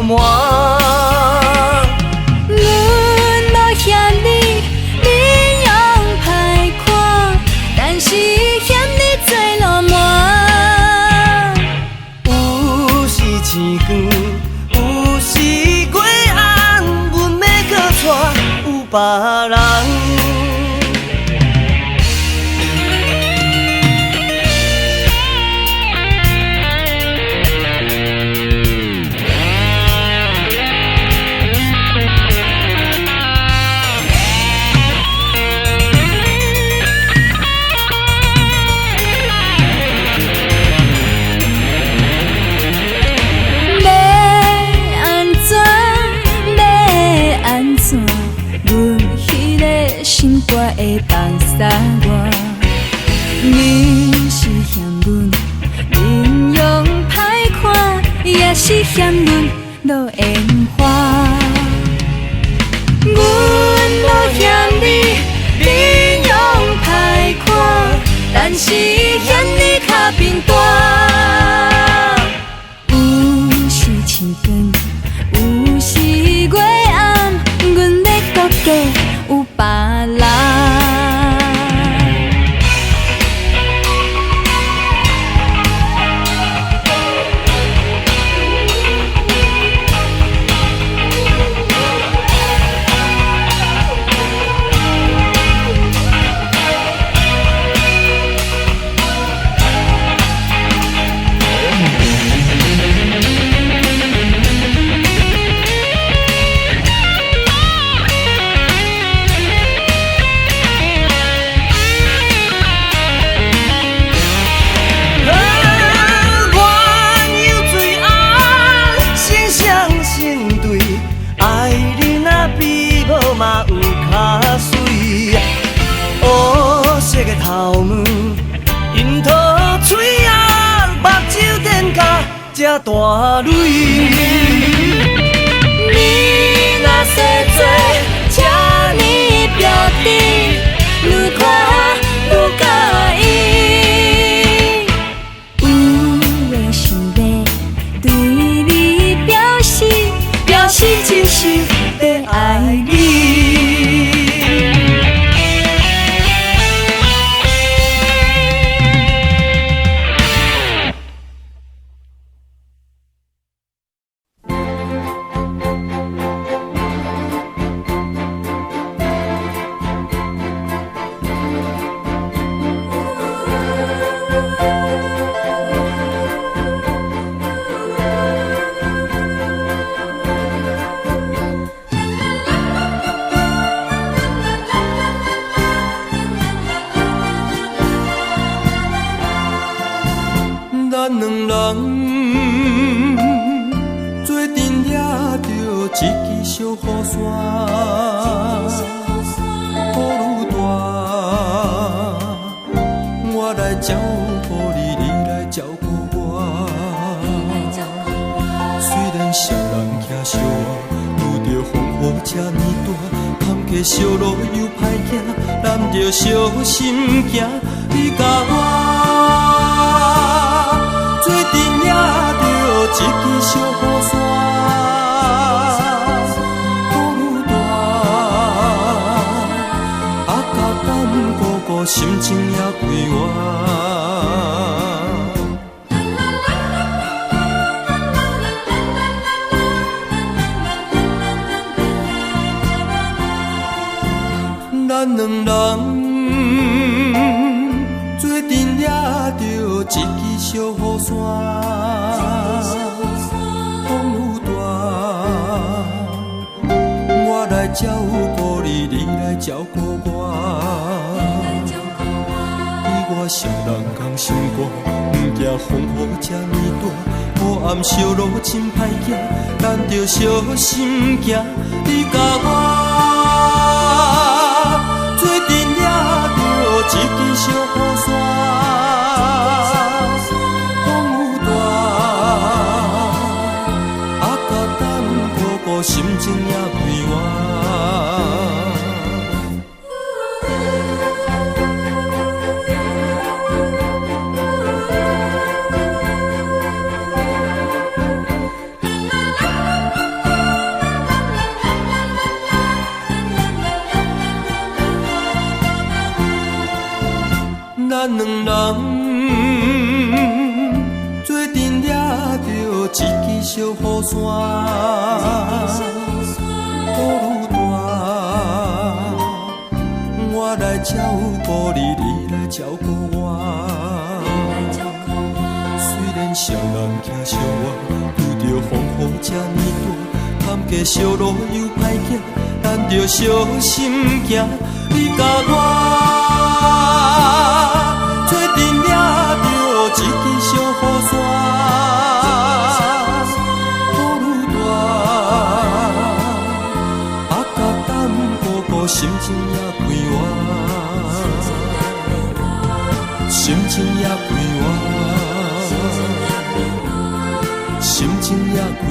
满。阮无嫌你面容歹看，但是嫌你做落满。有时星光，有时月暗，阮要搁娶有别人。心肝会放洒我，你是嫌阮面容歹看，也是嫌阮落烟花。阮无嫌你面容歹看，但是嫌你脚边大。有时星光，有时月暗，阮要搁嫁有别人。嘛有卡水，黑色的头毛，樱桃嘴啊，目睭点甲这大蕊。你若说做这呢标的，愈看愈介意。有的想要对你表示就是要爱你。咱两人做阵抓着一支小雨伞，雨愈大，我来照顾你，你来照顾我。虽然谁人行小路，遇着风雨这呢大，坎坷小路又歹行，咱着小心行。你甲我。做阵抓着一支小雨伞，雨愈大，啊，甲等哥哥心情也归我。咱两人做阵抓着一支小雨伞，风愈大，我来照顾你，你来照顾我。你我双人同心肝，不惊风雨这呢大，黑暗小路真歹行，咱着小心行。你甲我做阵抓着一支小雨伞。心情也归我。小雨伞，雨愈大，我来照顾你，你来照顾我。虽然双人行相偎，拄着风雨这呢大，坎坷小路又歹行，咱着小心行。你甲我做阵掠着一支小雨伞，雨愈大，啊甲等顾顾心情也快活，心情也快活，心情也快